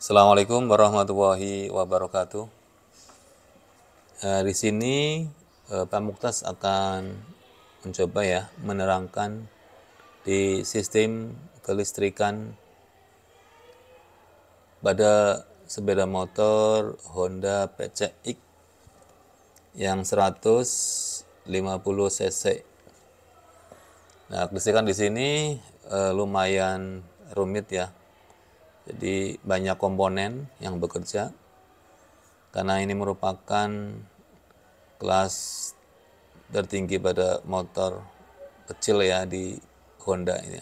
Assalamualaikum warahmatullahi wabarakatuh. Di sini Pak Muktas akan mencoba ya menerangkan di sistem kelistrikan pada sepeda motor Honda PCX yang 150 cc. Nah, kelistrikan di sini lumayan rumit ya. Jadi banyak komponen yang bekerja karena ini merupakan kelas tertinggi pada motor kecil ya di Honda ini.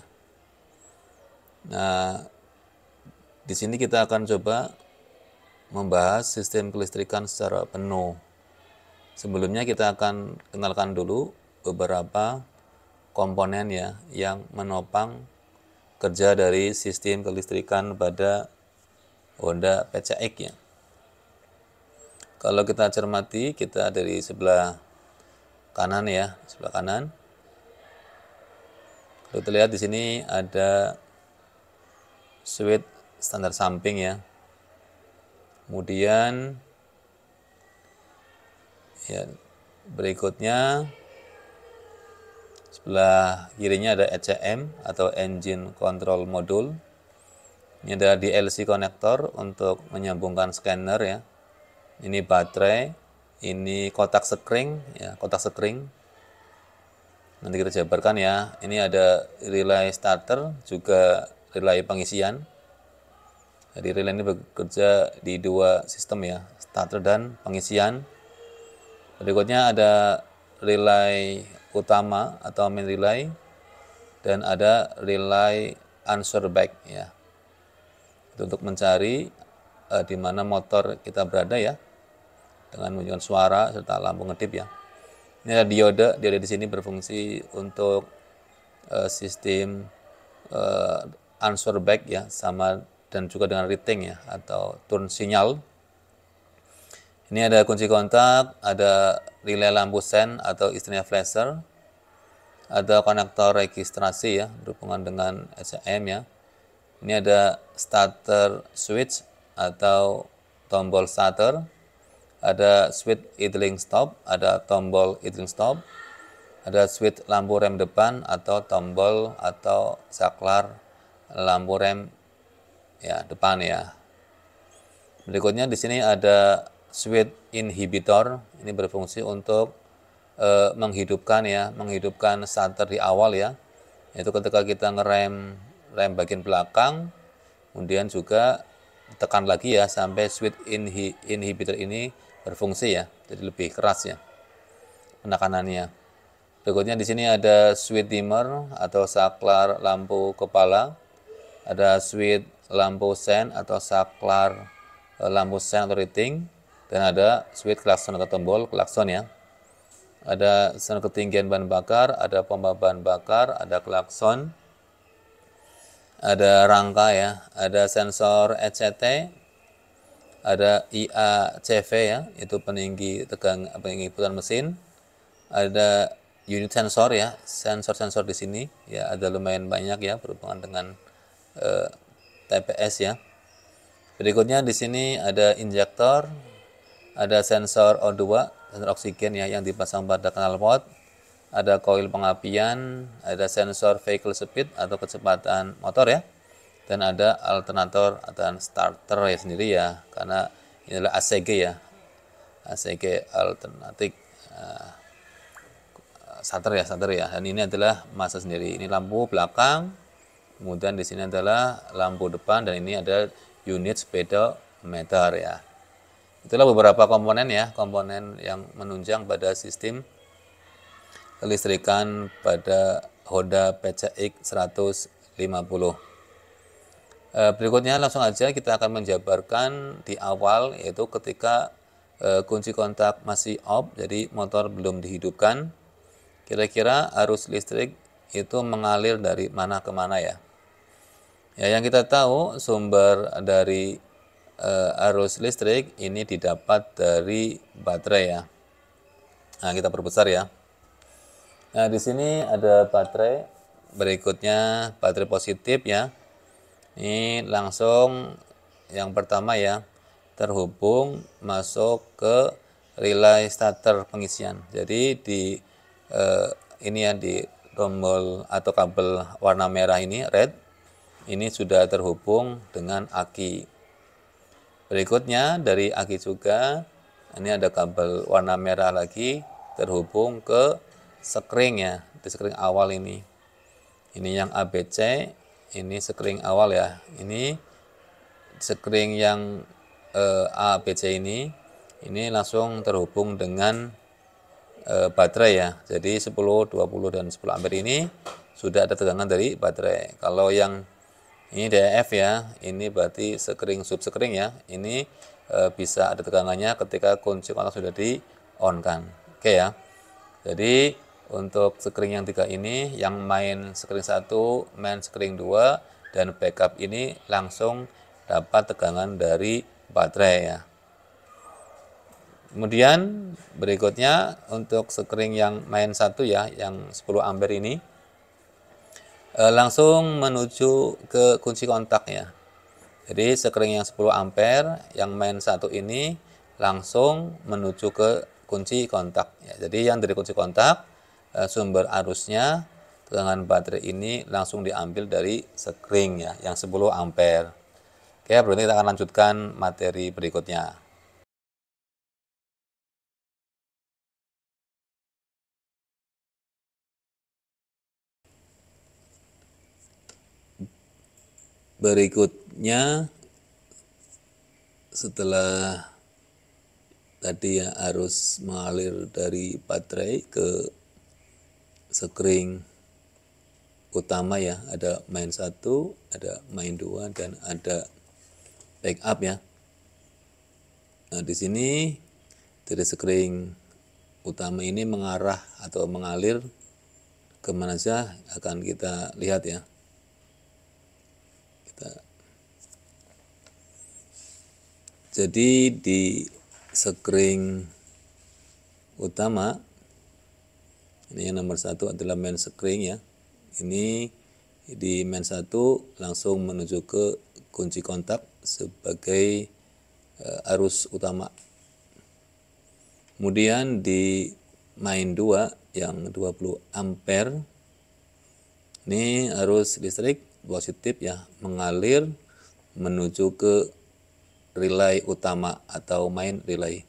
Nah, di sini kita akan coba membahas sistem kelistrikan secara penuh. Sebelumnya kita akan kenalkan dulu beberapa komponen ya yang menopang kerja dari sistem kelistrikan pada Honda PCX ya. Kalau kita cermati, kita dari sebelah kanan ya, sebelah kanan. Kalau kita lihat di sini ada switch standar samping ya. Kemudian ya berikutnya sebelah kirinya ada ECM atau Engine Control Module. Ini ada DLC konektor untuk menyambungkan scanner ya. Ini baterai, ini kotak sekring ya, kotak sekring. Nanti kita jabarkan ya. Ini ada relay starter, juga relay pengisian. Jadi relay ini bekerja di dua sistem ya, starter dan pengisian. Berikutnya ada relay utama atau main relay dan ada relay answer back ya. Itu untuk mencari di mana motor kita berada ya, dengan menunjukkan suara serta lampu ngedip ya. Ini ada diode di sini berfungsi untuk sistem answer back ya, sama dan juga dengan reading ya atau turn sinyal. Ini ada kunci kontak, ada relay lampu sen atau istilahnya flasher, ada konektor registrasi ya berhubungan dengan ECM ya. Ini ada starter switch atau tombol starter, ada switch idling stop, ada tombol idling stop, ada switch lampu rem depan atau tombol atau saklar lampu rem ya depan ya. Berikutnya di sini ada switch inhibitor, ini berfungsi untuk menghidupkan ya, menghidupkan starter di awal ya. Yaitu ketika kita ngerem rem bagian belakang, kemudian juga tekan lagi ya sampai switch inhibitor ini berfungsi ya, jadi lebih keras ya penekanannya. Berikutnya di sini ada switch dimmer atau saklar lampu kepala, ada switch lampu sen atau saklar lampu sen atau reading, dan ada switch klakson atau tombol klakson ya. Ada sensor ketinggian bahan bakar, ada pompa bahan bakar, ada klakson, ada rangka ya, ada sensor ECT, ada IACV ya, itu peninggi putaran mesin, ada unit sensor ya, sensor-sensor di sini ya ada lumayan banyak ya berhubungan dengan TPS ya. Berikutnya di sini ada injektor, ada sensor O2, sensor oksigen ya yang dipasang pada knalpot, ada koil pengapian, ada sensor vehicle speed atau kecepatan motor ya, dan ada alternator dan starter ya sendiri ya, karena ini adalah ACG ya, ACG alternatif starter ya, dan ini adalah masa sendiri. Ini lampu belakang, kemudian di sini adalah lampu depan, dan ini ada unit speedometer ya. Itulah beberapa komponen ya, komponen yang menunjang pada sistem kelistrikan pada Honda PCX 150. Berikutnya langsung aja kita akan menjabarkan di awal, yaitu ketika kunci kontak masih off, jadi motor belum dihidupkan, kira-kira arus listrik itu mengalir dari mana ke mana ya. Ya, yang kita tahu sumber dari arus listrik ini didapat dari baterai ya. Nah, kita perbesar ya. Nah, di sini ada baterai, berikutnya baterai positif ya. Ini langsung yang pertama ya, terhubung masuk ke relay starter pengisian. Jadi di ini ya, di tombol atau kabel warna merah ini red, ini sudah terhubung dengan aki. Berikutnya dari aki juga, ini ada kabel warna merah lagi terhubung ke sekring ya, di sekring awal ini. Ini yang ABC, ini sekring awal ya. Ini sekring yang ABC ini langsung terhubung dengan baterai ya. Jadi 10, 20 dan 10 ampere ini sudah ada tegangan dari baterai. Kalau yang ini DEF ya, ini berarti sekring subsekring ya. Ini bisa ada tegangannya ketika kunci kontak sudah di on kan. Oke ya. Jadi untuk sekring yang 3 ini, yang main sekring 1, main sekring 2 dan backup ini langsung dapat tegangan dari baterai ya. Kemudian berikutnya untuk sekring yang main 1 ya, yang 10 ampere ini langsung menuju ke kunci kontak ya. Jadi sekring yang 10 ampere yang main 1 ini langsung menuju ke kunci kontak ya. Jadi yang dari kunci kontak sumber arusnya tegangan baterai ini langsung diambil dari sekring ya yang 10 ampere. Oke, berarti kita akan lanjutkan materi berikutnya. Berikutnya setelah tadi ya arus mengalir dari baterai ke sekring utama ya, ada main 1, ada main 2 dan ada backup ya. Nah, di sini dari sekring utama ini mengarah atau mengalir kemana saja akan kita lihat ya. Jadi di sekring utama ini yang nomor 1 adalah main sekring ya. Ini di main 1 langsung menuju ke kunci kontak sebagai arus utama. Kemudian di main 2 yang 20 ampere ini arus listrik positif ya, mengalir menuju ke relay utama atau main relay.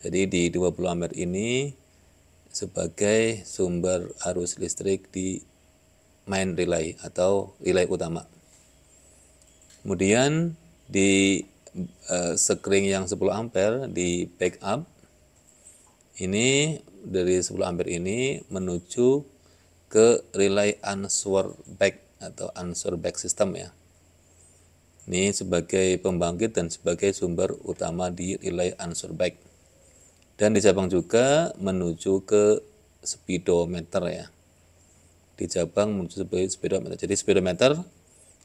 Jadi di 20 ampere ini sebagai sumber arus listrik di main relay atau relay utama. Kemudian di sekring yang 10 ampere di backup ini dari 10 ampere ini menuju ke relay answer back atau answer back system ya. Ini sebagai pembangkit dan sebagai sumber utama di relay answer back. Dan di cabang juga menuju ke speedometer ya. Di cabang menuju speedometer. Jadi speedometer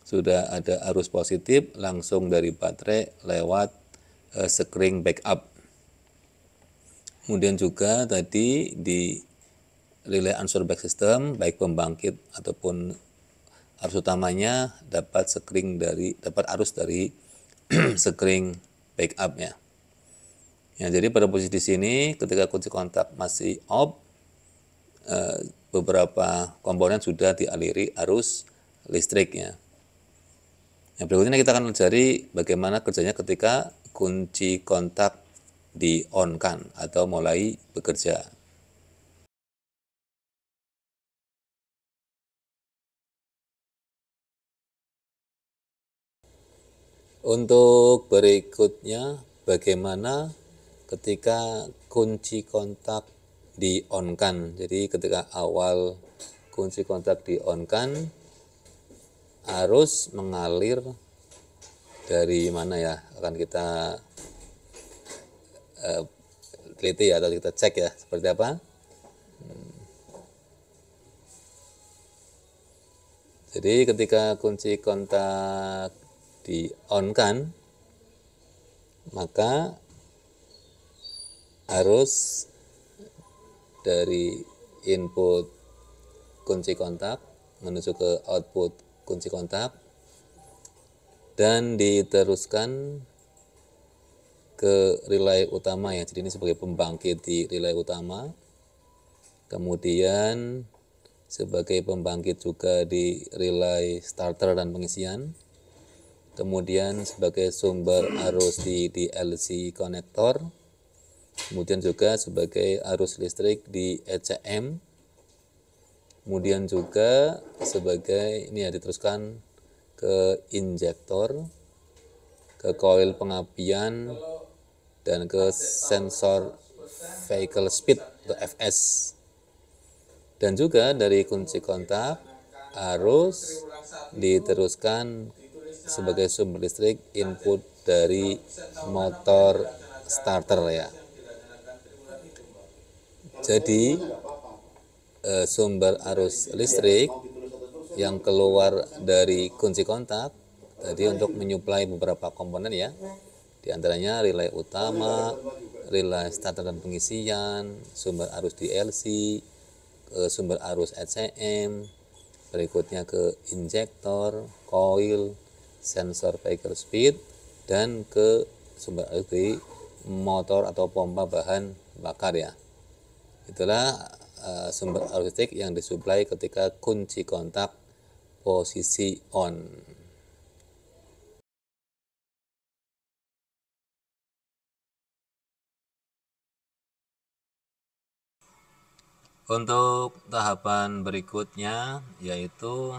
sudah ada arus positif langsung dari baterai lewat sekring backup. Kemudian juga tadi di relay answer back system baik pembangkit ataupun arus utamanya dapat arus dari sekring backup ya. Ya, jadi pada posisi di sini ketika kunci kontak masih off, beberapa komponen sudah dialiri arus listriknya. Yang berikutnya kita akan pelajari bagaimana kerjanya ketika kunci kontak di-on-kan atau mulai bekerja. Untuk berikutnya, bagaimana ketika kunci kontak di-on-kan. Jadi ketika awal kunci kontak di-on-kan, arus mengalir dari mana ya? Akan kita teliti atau kita cek ya, seperti apa? Jadi ketika kunci kontak di-on-kan, maka arus dari input kunci kontak menuju ke output kunci kontak dan diteruskan ke relay utama ya. Jadi ini sebagai pembangkit di relay utama. Kemudian sebagai pembangkit juga di relay starter dan pengisian. Kemudian sebagai sumber arus di DLC konektor. Kemudian juga sebagai arus listrik di ECM. Kemudian juga sebagai ini ya, diteruskan ke injektor, ke koil pengapian, dan ke sensor vehicle speed atau FS. Dan juga dari kunci kontak arus diteruskan sebagai sumber listrik input dari motor starter ya. Jadi sumber arus listrik yang keluar dari kunci kontak tadi untuk menyuplai beberapa komponen ya, di antaranya relay utama, relay starter dan pengisian, sumber arus DLC, sumber arus ECM, berikutnya ke injektor, coil, sensor vehicle speed, dan ke sumber arus di motor atau pompa bahan bakar ya. Itulah sumber arus listrik yang disuplai ketika kunci kontak posisi on. Untuk tahapan berikutnya yaitu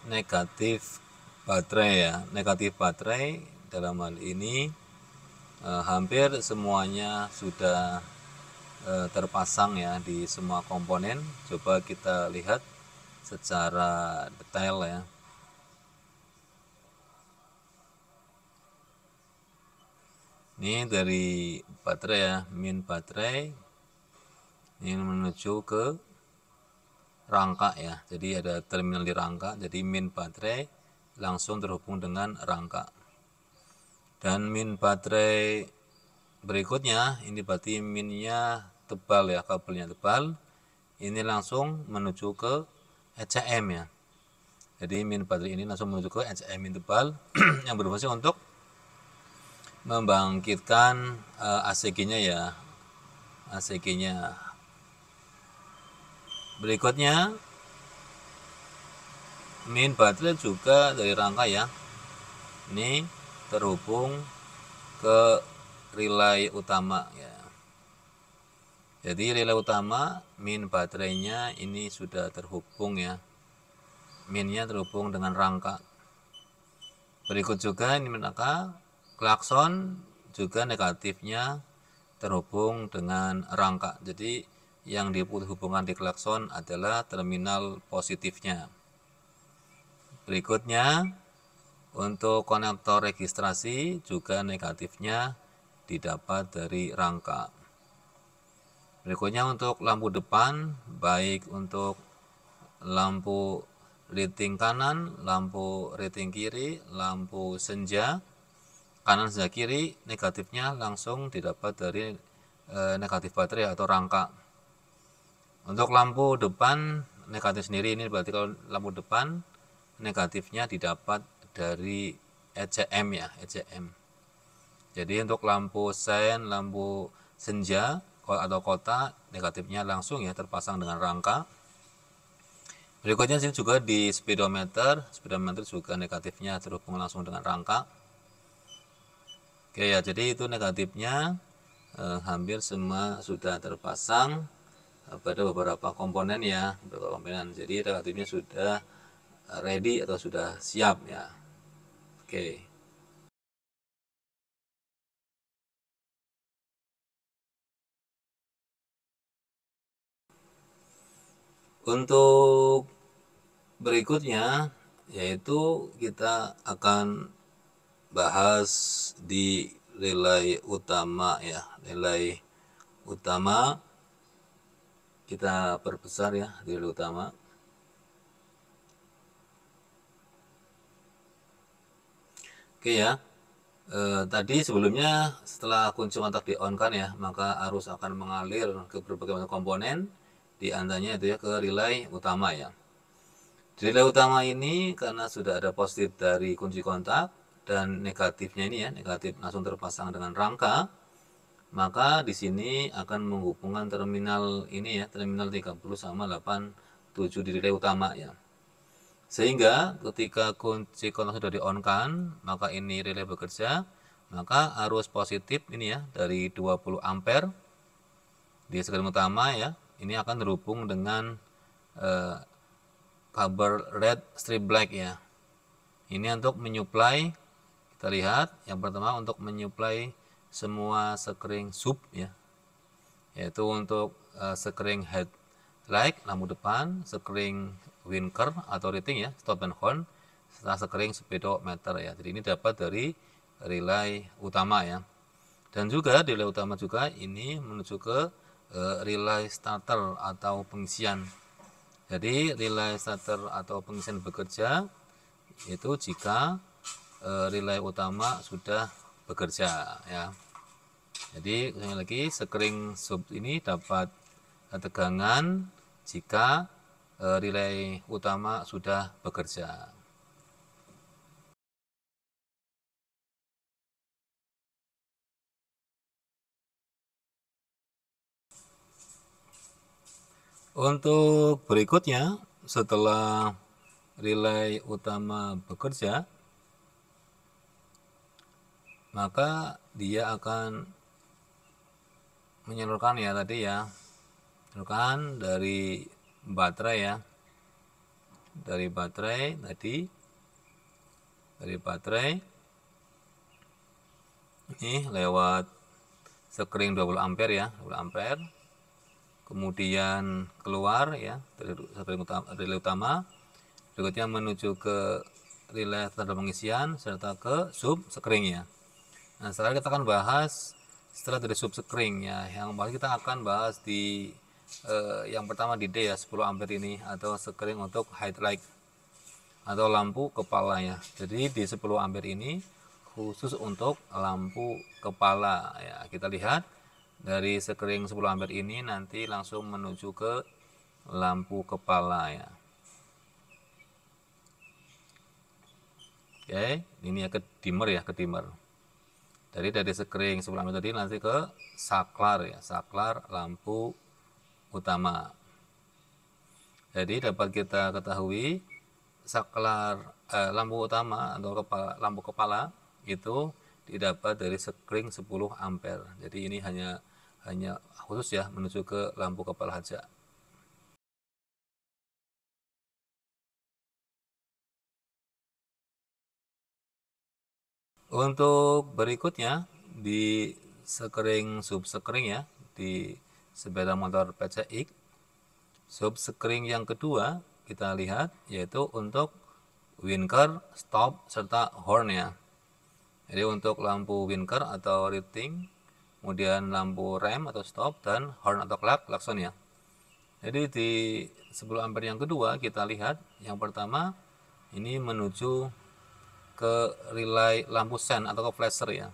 negatif baterai ya. Negatif baterai dalam hal ini hampir semuanya sudah terpasang ya di semua komponen. Coba kita lihat secara detail ya. Ini dari baterai ya, min baterai ini menuju ke rangka ya. Jadi ada terminal di rangka, jadi min baterai langsung terhubung dengan rangka. Dan min baterai berikutnya ini berarti minnya tebal ya, kabelnya tebal. Ini langsung menuju ke ECM ya. Jadi min baterai ini langsung menuju ke ECM min tebal yang berfungsi untuk membangkitkan ACG-nya ya. ACG-nya. Berikutnya min baterai juga dari rangka ya. Ini terhubung ke relay utama ya. Jadi relay utama min baterainya ini sudah terhubung ya. Minnya terhubung dengan rangka. Berikut juga ini rangka klakson juga negatifnya terhubung dengan rangka. Jadi yang diputus hubungan di klakson adalah terminal positifnya. Berikutnya untuk konektor registrasi juga negatifnya didapat dari rangka. Berikutnya untuk lampu depan, baik untuk lampu rating kanan, lampu rating kiri, lampu senja kanan senja kiri, negatifnya langsung didapat dari negatif baterai atau rangka. Untuk lampu depan negatif sendiri, ini berarti kalau lampu depan negatifnya didapat dari ECM ya, ECM. Jadi untuk lampu sen, lampu senja atau kota, negatifnya langsung ya terpasang dengan rangka. Berikutnya sini juga di speedometer, speedometer juga negatifnya terhubung langsung dengan rangka. Oke ya, jadi itu negatifnya hampir semua sudah terpasang pada beberapa komponen ya, beberapa komponen. Jadi negatifnya sudah ready atau sudah siap ya. Oke. Untuk berikutnya yaitu kita akan bahas di relay utama ya. Relay utama kita perbesar ya, di relay utama. Oke ya. Tadi sebelumnya setelah kunci kontak di on kan ya, maka arus akan mengalir ke berbagai macam komponen, di antaranya itu ya ke relay utama ya. Di relay utama ini karena sudah ada positif dari kunci kontak, dan negatifnya ini ya, negatif langsung terpasang dengan rangka, maka di sini akan menghubungkan terminal ini ya, terminal 30 sama 87 di relay utama ya. Sehingga ketika kunci kontak sudah di-on-kan, maka ini relay bekerja, maka arus positif ini ya dari 20 ampere di sekring utama ya, ini akan terhubung dengan kabel red strip black ya. Ini untuk menyuplai, kita lihat yang pertama untuk menyuplai semua sekring sub ya, yaitu untuk sekring headlight lampu depan, sekring winker atau rating ya, stop and horn, serta sekring speedometer ya. Jadi ini dapat dari relay utama ya. Dan juga di relay utama juga ini menuju ke relay starter atau pengisian. Jadi relay starter atau pengisian bekerja itu jika relay utama sudah bekerja ya. Jadi sekali lagi sekring sub ini dapat tegangan jika relay utama sudah bekerja. Untuk berikutnya, setelah relay utama bekerja, maka dia akan menyalurkan ya tadi ya, menyalurkan dari baterai ya, dari baterai tadi, dari baterai ini lewat sekring 20 ampere ya, 20 ampere, kemudian keluar ya dari relay utama, berikutnya menuju ke relay standar pengisian serta ke sub sekring ya. Nah, setelah kita akan bahas setelah dari sub sekring ya, yang paling kita akan bahas di yang pertama di D ya, 10 ampere ini atau sekring untuk headlight atau lampu kepala ya. Jadi di 10 ampere ini khusus untuk lampu kepala ya. Kita lihat dari sekring 10 ampere ini nanti langsung menuju ke lampu kepala ya. Oke, ini ya ke dimmer ya, ke dimmer. Dari sekring 10 ampere tadi nanti ke saklar ya, saklar lampu utama. Jadi dapat kita ketahui saklar lampu utama atau lampu kepala itu didapat dari sekring 10 ampere. Jadi ini hanya khusus ya menuju ke lampu kepala saja. Untuk berikutnya di sekring sub sekring ya, di sepeda motor PCX sub sekring yang kedua kita lihat yaitu untuk winker, stop serta horn ya. Jadi untuk lampu winker atau rating, kemudian lampu rem atau stop, dan horn atau klakson ya. Jadi di 10 ampere yang kedua kita lihat yang pertama ini menuju ke relay lampu sen atau ke flasher ya.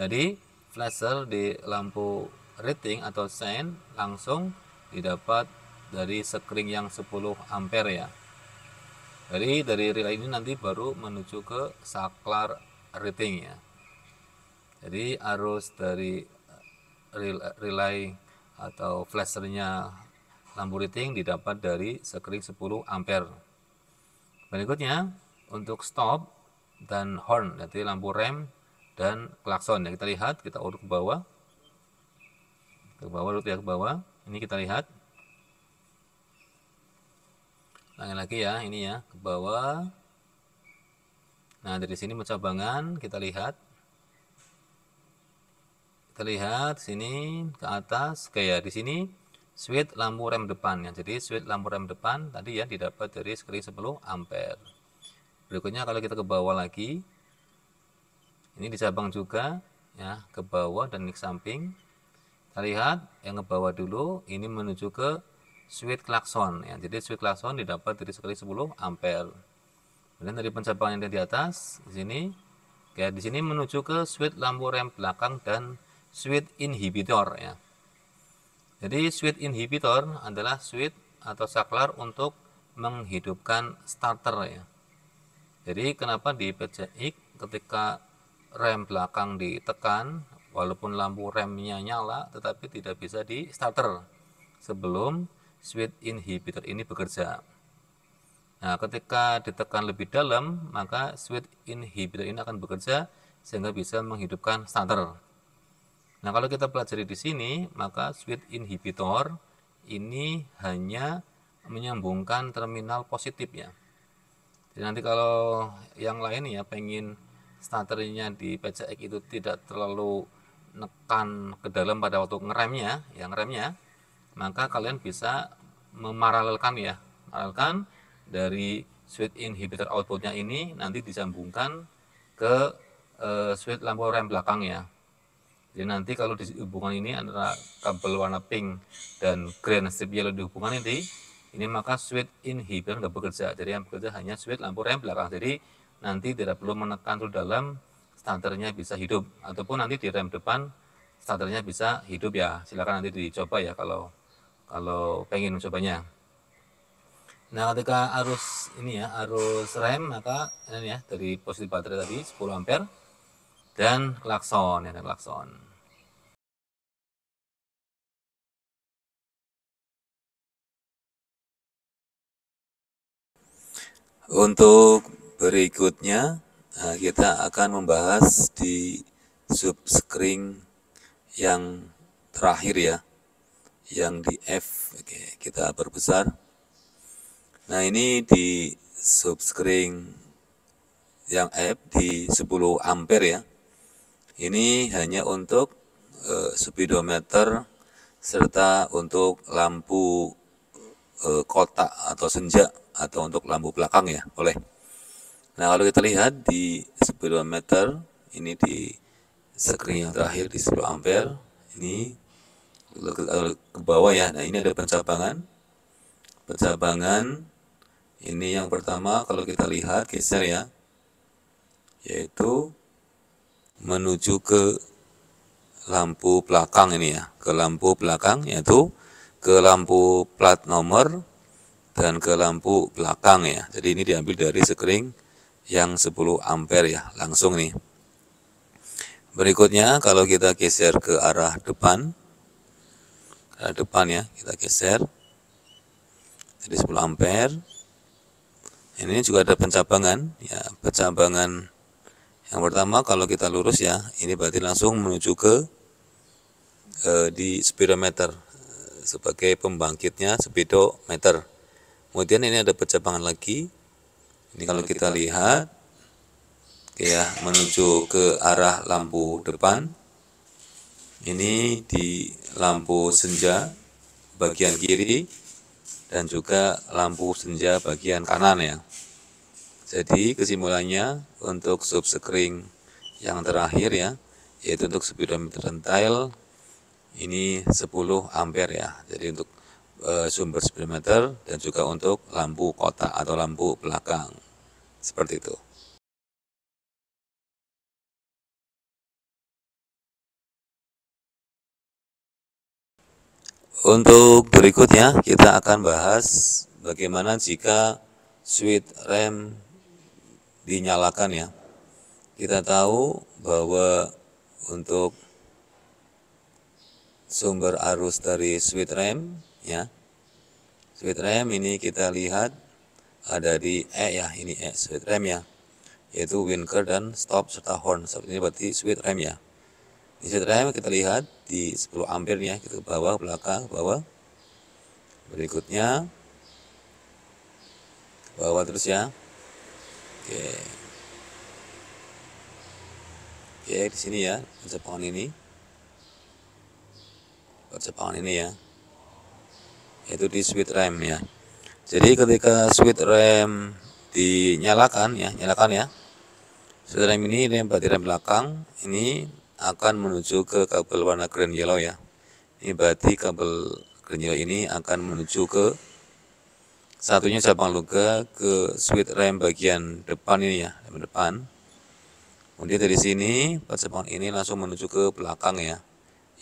Jadi flasher di lampu rating atau sen langsung didapat dari sekring yang 10 ampere ya. Jadi dari relay ini nanti baru menuju ke saklar rating ya. Jadi arus dari relay atau flashernya lampu rating didapat dari sekring 10 ampere. Berikutnya untuk stop dan horn, jadi lampu rem dan klakson ya. Kita lihat, kita urut ke bawah, urut ya ke bawah. Ini kita lihat. Ulangi lagi ya, ini ya ke bawah. Nah dari sini pencabangan kita lihat. Kita lihat sini ke atas, kayak di sini switch lampu rem depan ya. Jadi switch lampu rem depan tadi ya didapat dari sekring 10 ampere. Berikutnya kalau kita ke bawah lagi, ini di cabang juga ya, ke bawah dan ke samping. Kita lihat yang ke bawah dulu, ini menuju ke switch klakson ya. Jadi switch klakson didapat dari sekring 10 ampere. Kemudian dari pencabangan yang di atas di sini, kayak di sini menuju ke switch lampu rem belakang dan switch inhibitor ya. Jadi switch inhibitor adalah switch atau saklar untuk menghidupkan starter ya. Jadi kenapa di PCX ketika rem belakang ditekan, walaupun lampu remnya nyala, tetapi tidak bisa di starter sebelum switch inhibitor ini bekerja. Nah, ketika ditekan lebih dalam, maka switch inhibitor ini akan bekerja sehingga bisa menghidupkan starter. Nah, kalau kita pelajari di sini, maka switch inhibitor ini hanya menyambungkan terminal positif ya. Jadi nanti kalau yang lain ya pengen starternya di PCX itu tidak terlalu nekan ke dalam pada waktu ngeremnya, yang remnya, maka kalian bisa memaralelkan ya, paralelkan dari switch inhibitor outputnya ini nanti disambungkan ke switch lampu rem belakang ya. Jadi nanti kalau di hubungan ini antara kabel warna pink dan green strip yellow dihubungkan ini maka switch inhibitor nggak bekerja. Jadi yang bekerja hanya switch lampu rem belakang. Jadi nanti tidak perlu menekan terlalu dalam, starternya bisa hidup. Ataupun nanti di rem depan starternya bisa hidup ya. Silakan nanti dicoba ya kalau pengen mencobanya. Nah, ketika arus ini ya, arus rem maka ini ya dari posisi baterai tadi 10 ampere dan klakson ya, dan klakson. Untuk berikutnya kita akan membahas di subscreen yang terakhir ya, yang di F. Oke, kita perbesar. Nah, ini di subscreen yang F di 10 ampere ya. Ini hanya untuk speedometer serta untuk lampu kotak atau senja atau untuk lampu belakang ya, boleh. Nah, kalau kita lihat di speedometer ini di screen yang terakhir di 10 ampere ini ke bawah ya. Nah, ini ada pencabangan. Pencabangan ini yang pertama kalau kita lihat geser ya, yaitu menuju ke lampu belakang ini ya, ke lampu belakang yaitu ke lampu plat nomor dan ke lampu belakang ya. Jadi ini diambil dari screen yang 10 ampere ya, langsung nih. Berikutnya kalau kita geser ke arah depan ya, kita geser. Jadi 10 ampere. Ini juga ada pencabangan ya, pencabangan yang pertama kalau kita lurus ya, ini berarti langsung menuju ke di speedometer sebagai pembangkitnya speedometer. Kemudian ini ada pencabangan lagi. Ini kalau kita lihat ya, menuju ke arah lampu depan. Ini di lampu senja bagian kiri dan juga lampu senja bagian kanan ya. Jadi kesimpulannya untuk subscreen yang terakhir ya, yaitu untuk speedometer rentail ini 10 ampere ya. Jadi untuk sumber speedometer dan juga untuk lampu kotak atau lampu belakang. Seperti itu. Untuk berikutnya kita akan bahas bagaimana jika switch rem dinyalakan ya. Kita tahu bahwa untuk sumber arus dari switch rem ya, switch rem ini kita lihat ada di E ya, ini E switch rem ya, yaitu winker dan stop serta horn. Seperti ini berarti switch rem ya. Di switch rem kita lihat di 10 ampere ya, kita ke bawah, belakang, bawah. Berikutnya bawah terus ya. Oke. Oke, di sini ya, pencepakan ini. Pencepakan ini ya. Yaitu di switch rem ya. Jadi ketika switch rem dinyalakan ya, nyalakan ya. Switch rem ini berarti rem belakang ini akan menuju ke kabel warna green yellow ya. Ini berarti kabel green yellow ini akan menuju ke satunya cabang luga ke switch rem bagian depan ini ya, rem depan. Kemudian dari sini percepakan ini langsung menuju ke belakang ya,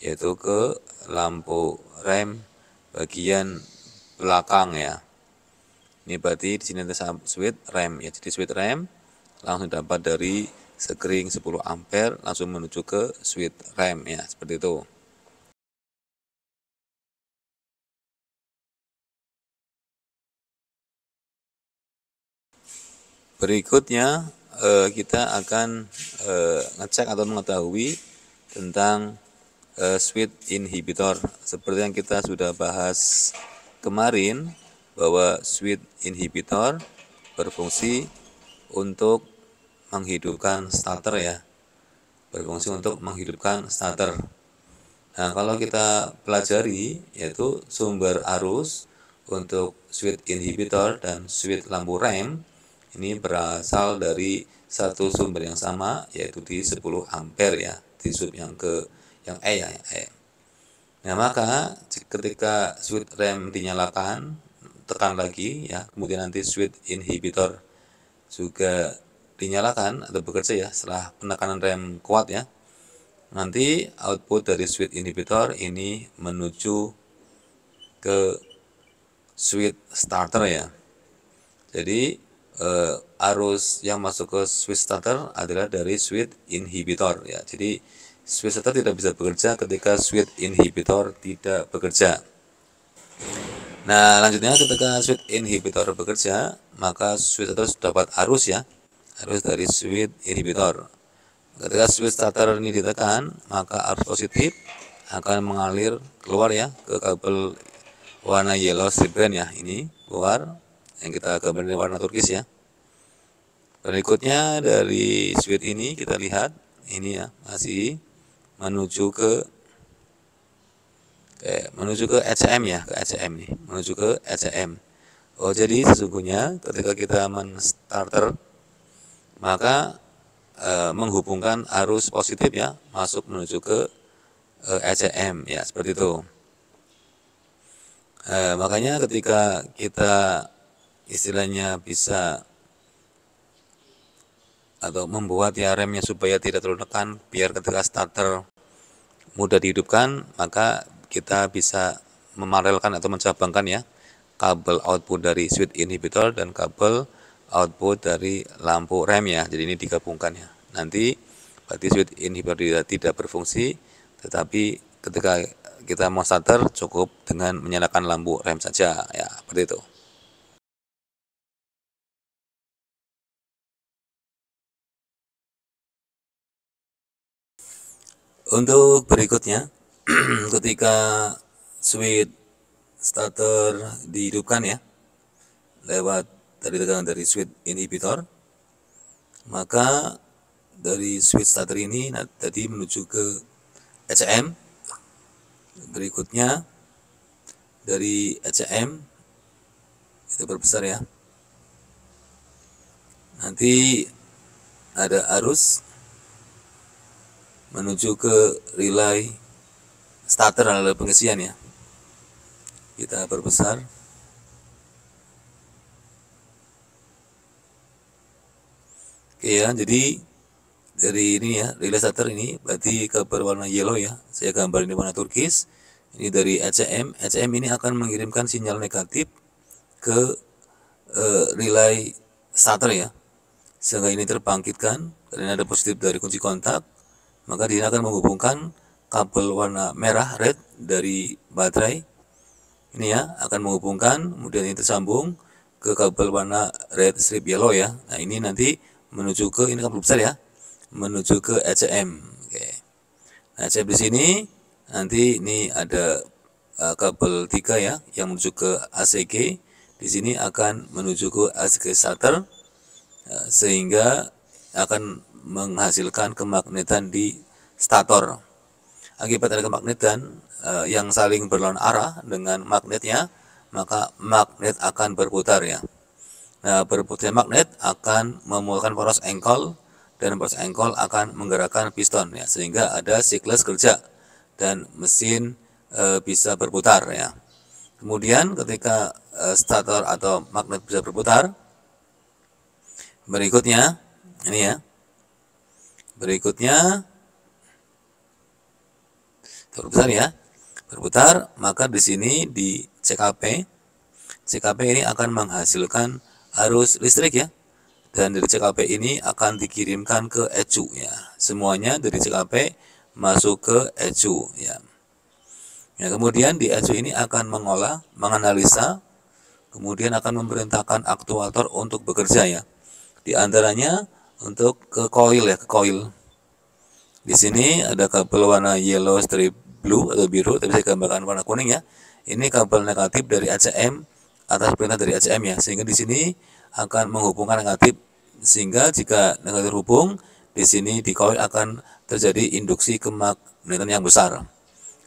yaitu ke lampu rem bagian belakang ya. Ini berarti di sini ada switch rem ya. Jadi switch rem langsung dapat dari sekring 10 ampere langsung menuju ke switch rem ya, seperti itu. Berikutnya kita akan ngecek atau mengetahui tentang switch inhibitor. Seperti yang kita sudah bahas kemarin, bahwa switch inhibitor berfungsi untuk menghidupkan starter ya. Berfungsi untuk menghidupkan starter. Nah, kalau kita pelajari, yaitu sumber arus untuk switch inhibitor dan switch lampu rem ini berasal dari satu sumber yang sama, yaitu di 10 ampere ya, di sub yang E ya, E. Nah, maka ketika switch rem dinyalakan, tekan lagi ya, kemudian nanti switch inhibitor juga dinyalakan atau bekerja ya setelah penekanan rem kuat ya. Nanti output dari switch inhibitor ini menuju ke switch starter ya. Jadi arus yang masuk ke switch starter adalah dari switch inhibitor ya. Jadi switch starter tidak bisa bekerja ketika switch inhibitor tidak bekerja. Nah, lanjutnya ketika switch inhibitor bekerja, maka switch starter dapat arus ya, arus dari switch inhibitor. Ketika switch starter ini ditekan, maka arus positif akan mengalir keluar ya ke kabel warna yellow strip band ya, ini keluar yang kita gambar di warna turkis ya. Berikutnya dari switch ini kita lihat ini ya, masih menuju ke ECM ya, ke ECM nih, menuju ke ECM. Oh, jadi sesungguhnya ketika kita men-starter maka menghubungkan arus positif ya masuk menuju ke ECM ya, seperti itu. Makanya ketika kita istilahnya bisa atau membuat ya remnya supaya tidak terlalu tekan biar ketika starter mudah dihidupkan, maka kita bisa memarelkan atau mencabangkan ya kabel output dari switch inhibitor dan kabel output dari lampu rem ya. Jadi ini digabungkan ya. Nanti berarti switch inhibitor tidak berfungsi, tetapi ketika kita mau starter cukup dengan menyalakan lampu rem saja ya, seperti itu. Untuk berikutnya, ketika switch starter dihidupkan ya lewat dari tegangan dari switch inhibitor, maka dari switch starter ini tadi menuju ke ECM. Berikutnya dari ECM kita perbesar ya, nanti ada arus menuju ke relay starter adalah pengisian ya, kita perbesar. Oke ya, jadi dari ini ya, relay starter ini berarti kabel warna yellow ya, saya gambar ini warna turkis. Ini dari ECM. ECM ini akan mengirimkan sinyal negatif ke relay starter ya, sehingga ini terbangkitkan karena ada positif dari kunci kontak, maka dia akan menghubungkan kabel warna merah red dari baterai ini ya, akan menghubungkan, kemudian ini tersambung ke kabel warna red strip yellow ya. Nah, ini nanti menuju ke, ini kabel besar ya, menuju ke ECM. Oke. Nah, ECM di sini nanti ini ada kabel 3 ya yang menuju ke ACG. Di sini akan menuju ke ACG starter sehingga akan menghasilkan kemagnetan di stator. Akibat ada kemagnetan yang saling berlawanan arah dengan magnetnya, maka magnet akan berputar ya. Nah, berputarnya magnet akan memulakan poros engkol dan poros engkol akan menggerakkan piston ya, sehingga ada siklus kerja dan mesin bisa berputar ya. Kemudian ketika stator atau magnet bisa berputar, berikutnya ini ya, berikutnya berputar ya, berputar, maka di sini di CKP ini akan menghasilkan arus listrik ya, dan dari CKP ini akan dikirimkan ke ECU ya. Semuanya dari CKP masuk ke ECU ya. Ya, kemudian di ECU ini akan mengolah, menganalisa, kemudian akan memerintahkan aktuator untuk bekerja ya. Di antaranya untuk ke coil ya, ke coil. Di sini ada kabel warna yellow strip blue atau biru, tapi saya gambarkan warna kuning ya. Ini kabel negatif dari ACM atas perintah dari ACM ya, sehingga di sini akan menghubungkan negatif, sehingga jika negatif terhubung, di sini di coil akan terjadi induksi kemagnetron yang besar.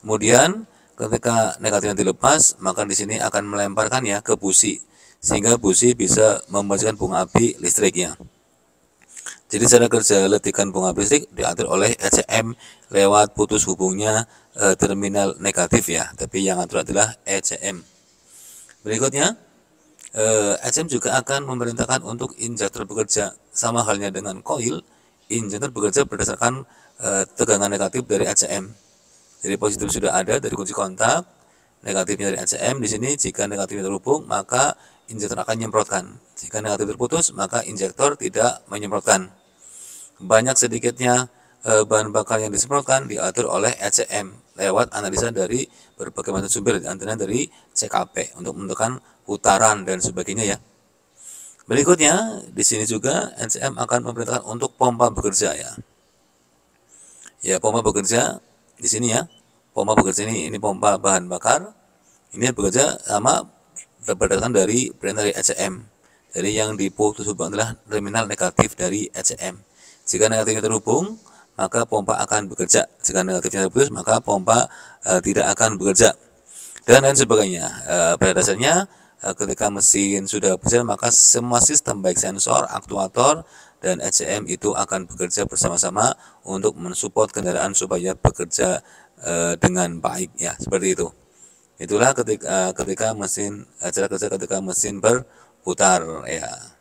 Kemudian ketika negatifnya dilepas, maka di sini akan melemparkan ya ke busi, sehingga busi bisa membacakan bunga api listriknya. Jadi cara kerja letikan bunga api listrik diatur oleh ECM lewat putus hubungnya terminal negatif ya, tapi yang atur adalah ECM. Berikutnya, ECM juga akan memerintahkan untuk injektor bekerja, sama halnya dengan coil. Injektor bekerja berdasarkan tegangan negatif dari ECM. Jadi positif sudah ada dari kunci kontak, negatifnya dari ECM. Di sini jika negatifnya terhubung, maka injektor akan menyemprotkan. Jika negatif terputus, maka injektor tidak menyemprotkan. Banyak sedikitnya bahan bakar yang disemprotkan diatur oleh ECM lewat analisa dari berbagai macam sumber, antaranya dari CKP untuk menentukan putaran dan sebagainya ya. Berikutnya di sini juga ECM akan memerintahkan untuk pompa bekerja ya. Ya, pompa bekerja di sini ya. Pompa bekerja ini pompa bahan bakar. Ini bekerja sama berdasarkan dari perintah dari ECM. Jadi yang diputus hubung adalah terminal negatif dari ECM. Jika negatifnya terhubung, maka pompa akan bekerja. Jika negatifnya terputus, maka pompa tidak akan bekerja. Dan lain sebagainya. Pada dasarnya, ketika mesin sudah bekerja, maka semua sistem baik sensor, aktuator, dan ECM itu akan bekerja bersama-sama untuk mensupport kendaraan supaya bekerja dengan baik ya, seperti itu. Itulah ketika mesin cara kerja ketika mesin berputar ya.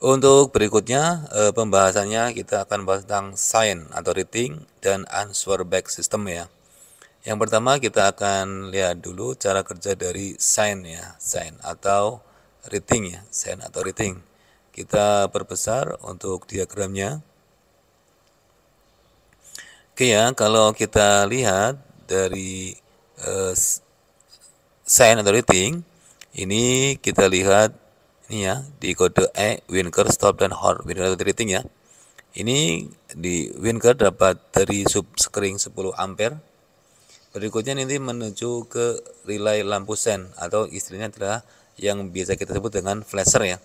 Untuk berikutnya pembahasannya kita akan bahas tentang sign atau rating dan answer back system ya. Yang pertama kita akan lihat dulu cara kerja dari sign ya, sign atau rating ya, sign atau rating. Kita perbesar untuk diagramnya. Oke ya, kalau kita lihat dari sign atau rating, ini kita lihat ini ya di kode E, Winker, stop dan Hor, Winker rating ya. Ini di Winker dapat dari subskring 10 ampere. Berikutnya nanti menuju ke relay lampu sen atau istilahnya adalah yang biasa kita sebut dengan flasher ya.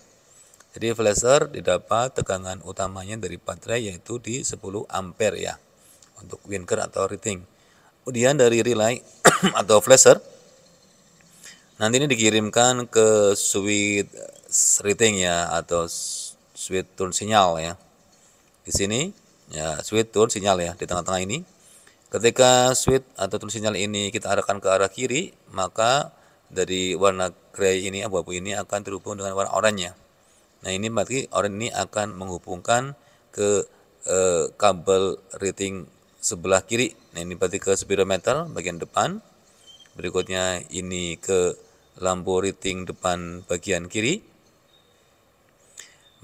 Jadi flasher didapat tegangan utamanya dari baterai yaitu di 10 ampere ya untuk Winker atau rating. Kemudian dari relay atau flasher nanti ini dikirimkan ke switch rating ya atau switch turn sinyal ya. Di sini ya switch turn sinyal ya di tengah-tengah ini. Ketika switch atau turn sinyal ini kita arahkan ke arah kiri, maka dari warna gray ini abu-abu ini akan terhubung dengan warna oranye. Nah, ini berarti oranye ini akan menghubungkan ke kabel rating sebelah kiri. Nah, ini berarti ke speedometer bagian depan. Berikutnya ini ke lampu rating depan bagian kiri.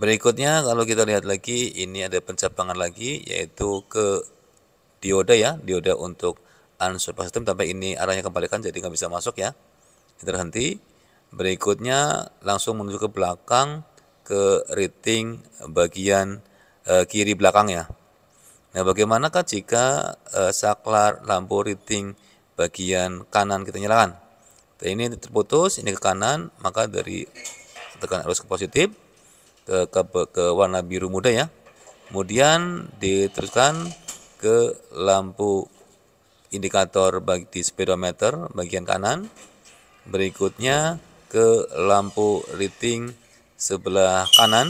Berikutnya kalau kita lihat lagi ini ada pencabangan lagi yaitu ke dioda ya, dioda untuk answer system, tapi ini arahnya kebalikan jadi nggak bisa masuk ya. Kita berhenti. Berikutnya langsung menuju ke belakang ke rating bagian kiri belakang ya. Nah, bagaimanakah jika saklar lampu rating bagian kanan kita nyalakan? Nah, ini terputus, ini ke kanan, maka dari tekan arus ke positif ke warna biru muda ya. Kemudian diteruskan ke lampu indikator di speedometer bagian kanan. Berikutnya ke lampu rating sebelah kanan.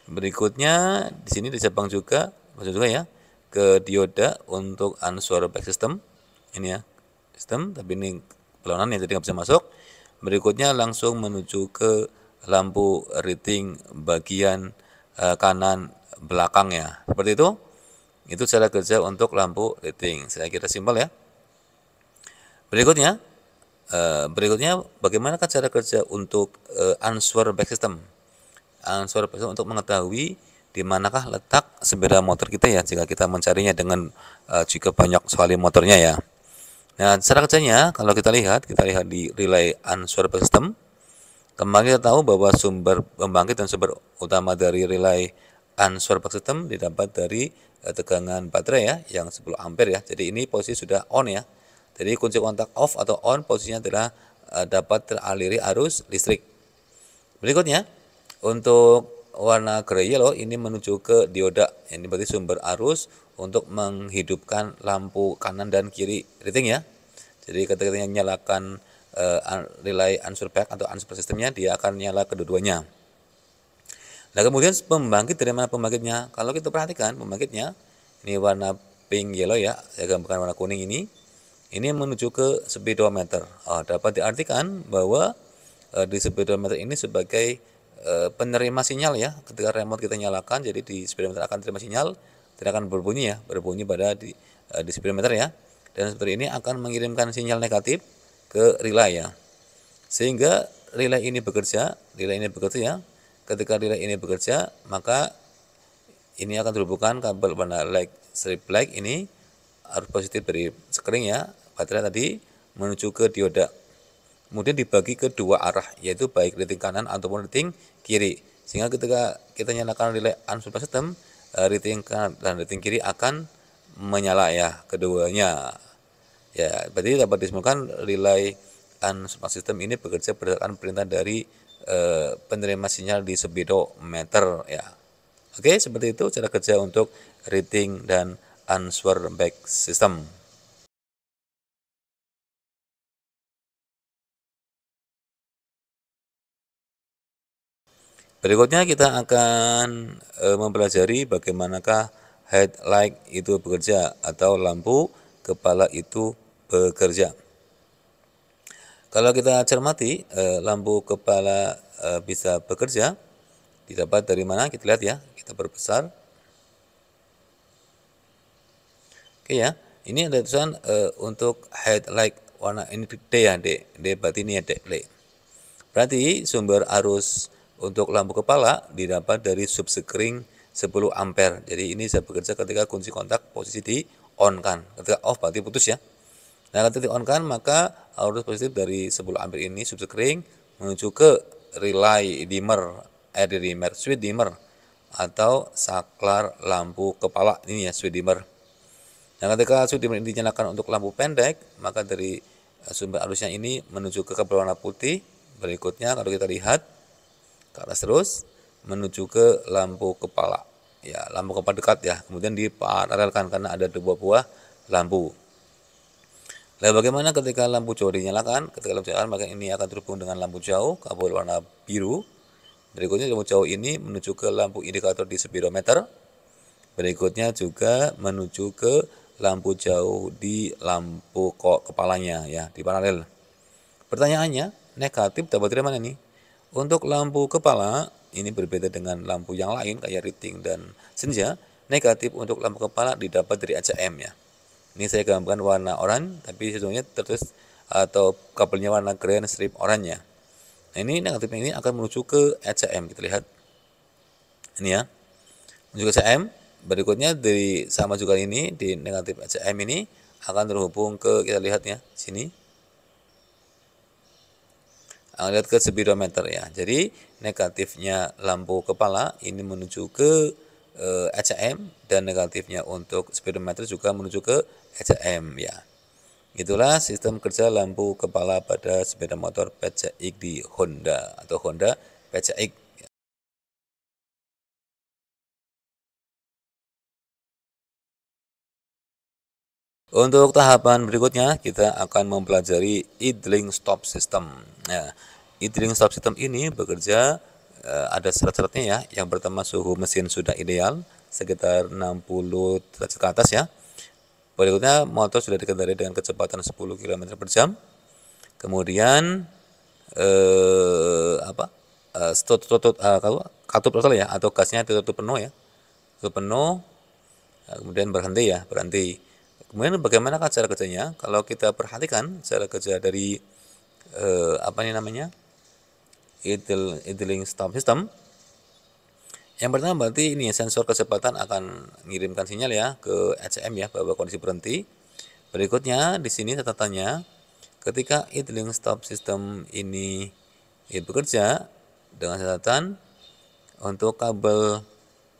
Berikutnya di sini dicabang juga, maksud juga ya, ke dioda untuk answer back system. Ini ya, sistem, tapi ini pelonan yang jadi nggak bisa masuk. Berikutnya langsung menuju ke lampu rating bagian kanan belakang ya. Seperti itu. Itu cara kerja untuk lampu rating. Saya kira simpel ya. Berikutnya, bagaimana cara kerja untuk answer back system? Answer back system untuk mengetahui di manakah letak sepeda motor kita ya, jika kita mencarinya dengan jika banyak sekali motornya ya. Nah, cara kerjanya kalau kita lihat di relay answer back system. Kemarin kita tahu bahwa sumber pembangkit dan sumber utama dari relay answer back system didapat dari tegangan baterai ya, yang 10 ampere ya. Jadi ini posisi sudah on ya. Jadi kunci kontak off atau on posisinya adalah dapat teraliri arus listrik. Berikutnya, untuk warna grey yellow ini menuju ke dioda. Ini berarti sumber arus untuk menghidupkan lampu kanan dan kiri rating ya. Jadi ketika kita nyalakan relay answer back atau answer sistemnya, dia akan nyala kedua-duanya. Nah, kemudian pembangkit, dari mana pembangkitnya? Kalau kita perhatikan pembangkitnya, ini warna pink yellow ya, saya gambarkan warna kuning ini menuju ke speedometer. Dapat diartikan bahwa di speedometer ini sebagai penerima sinyal ya. Ketika remote kita nyalakan, jadi di speedometer akan terima sinyal, tidak akan berbunyi ya, berbunyi pada di speedometer ya. Dan seperti ini akan mengirimkan sinyal negatif ke relay ya. Sehingga relay ini bekerja ya. Ketika relay ini bekerja, maka ini akan terhubungkan kabel warna like strip black ini arus positif dari sekring ya, baterai tadi menuju ke dioda. Kemudian dibagi ke dua arah, yaitu baik rating kanan ataupun rating kiri. Sehingga ketika kita nyalakan relay answer system, rating kanan dan rating kiri akan menyala ya, keduanya. Ya, berarti dapat disimpulkan relay answer system ini bekerja berdasarkan perintah dari penerima sinyal di speedometer ya. Oke, seperti itu cara kerja untuk rating dan answer back system. Berikutnya kita akan mempelajari bagaimanakah headlight itu bekerja atau lampu kepala itu bekerja. Kalau kita cermati lampu kepala bisa bekerja, didapat dari mana? Kita lihat ya, kita perbesar. Oke ya, ini ada tulisan untuk headlight warna ini D ya, D berarti ini ya D. Berarti sumber arus untuk lampu kepala didapat dari subsekring 10 ampere. Jadi ini bisa bekerja ketika kunci kontak posisi di on kan. Ketika off berarti putus ya. Nah, ketika di on kan maka arus positif dari 10 ampere ini subsekring menuju ke relay dimmer, switch dimmer atau saklar lampu kepala ini ya, switch dimmer. Nah, ketika switch dimmer ini dinyalakan untuk lampu pendek, maka dari sumber arusnya ini menuju ke kabel warna putih. Berikutnya kalau kita lihat ke atas terus menuju ke lampu kepala. Ya, lampu kepala dekat ya. Kemudian diparalelkan karena ada dua buah lampu. Lalu bagaimana ketika lampu jauh dinyalakan? Ketika lampu jauh maka ini akan terhubung dengan lampu jauh, kabel warna biru. Berikutnya lampu jauh ini menuju ke lampu indikator di speedometer. Berikutnya juga menuju ke lampu jauh di lampu kepalanya ya, di paralel. Pertanyaannya, negatif dapat dari mana nih? Untuk lampu kepala ini berbeda dengan lampu yang lain kayak riting dan senja. Negatif untuk lampu kepala didapat dari ACM ya. Ini saya gambarkan warna oranye, tapi sesungguhnya tertulis atau kabelnya warna green strip oranye. Nah, ini negatifnya ini akan menuju ke ACM. Kita lihat ini ya, menuju ke ACM. Berikutnya dari sama juga ini di negatif ACM ini akan terhubung ke, kita lihat ya sini, lihat ke speedometer ya. Jadi negatifnya lampu kepala ini menuju ke ACM dan negatifnya untuk speedometer juga menuju ke ACM ya. Itulah sistem kerja lampu kepala pada sepeda motor PCX di Honda atau Honda PCX. Untuk tahapan berikutnya kita akan mempelajari idling stop system. Nah, idling stop system ini bekerja ada syarat-syaratnya ya. Yang pertama suhu mesin sudah ideal sekitar 60 derajat ke atas ya. Berikutnya motor sudah dikendarai dengan kecepatan 10 km per jam. Kemudian katup throttle ya, atau gasnya ditutup penuh ya, tutup penuh. Kemudian berhenti ya, berhenti. Kemudian bagaimana cara kerjanya? Kalau kita perhatikan cara kerja dari apa ini namanya, idling stop system. Yang pertama berarti ini sensor kecepatan akan mengirimkan sinyal ya ke ECM ya bahwa kondisi berhenti. Berikutnya di sini catatannya, ketika idling stop system ini bekerja dengan catatan untuk kabel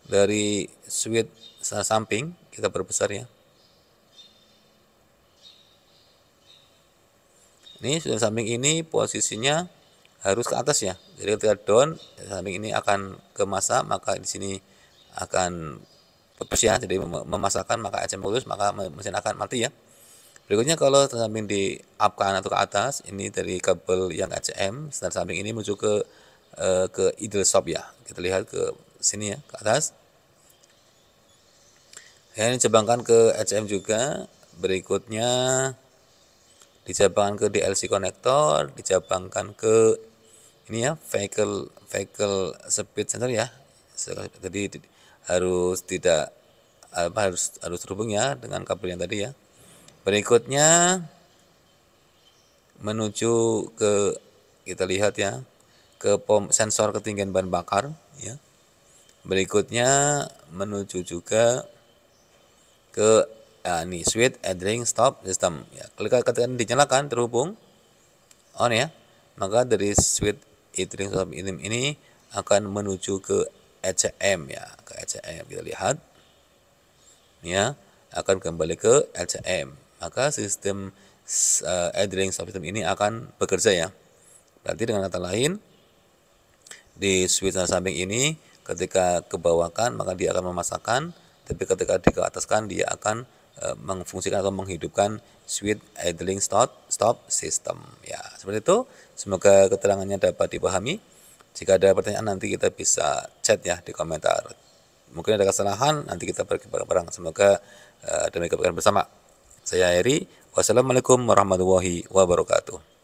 dari switch samping kita perbesar ya. Ini switch samping ini posisinya harus ke atas ya. Jadi ketika down, samping ini akan ke masa, maka di sini akan putus ya. Jadi memasakkan maka ECM putus, maka mesin akan mati ya. Berikutnya kalau samping di up kanan atau ke atas, ini dari kabel yang ECM, start samping ini menuju ke idle stop ya. Kita lihat ke sini ya, ke atas. Ya, ini cabangkan ke ECM juga. Berikutnya dijabangkan ke DLC konektor, dijabangkan ke ini ya, vehicle speed sensor ya. Jadi harus tidak harus terhubung ya dengan kabel yang tadi ya. Berikutnya menuju ke, kita lihat ya, ke sensor ketinggian bahan bakar ya. Berikutnya menuju juga ke ini switch idling stop system ya. Ketika dinyalakan terhubung on ya, maka dari switch idling stop ini akan menuju ke ECM ya, ke ECM. Kita lihat ya, akan kembali ke ECM. Maka sistem idling stop system ini akan bekerja ya. Berarti dengan kata lain, di switch samping ini ketika kebawakan maka dia akan memasakkan, tapi ketika dikeataskan dia akan mengfungsikan atau menghidupkan switch idling stop system ya. Seperti itu. Semoga keterangannya dapat dipahami. Jika ada pertanyaan nanti kita bisa chat ya di komentar. Mungkin ada kesalahan nanti kita pergi bareng-bareng. Semoga demi kebaikan bersama. Saya Heri. Wassalamualaikum warahmatullahi wabarakatuh.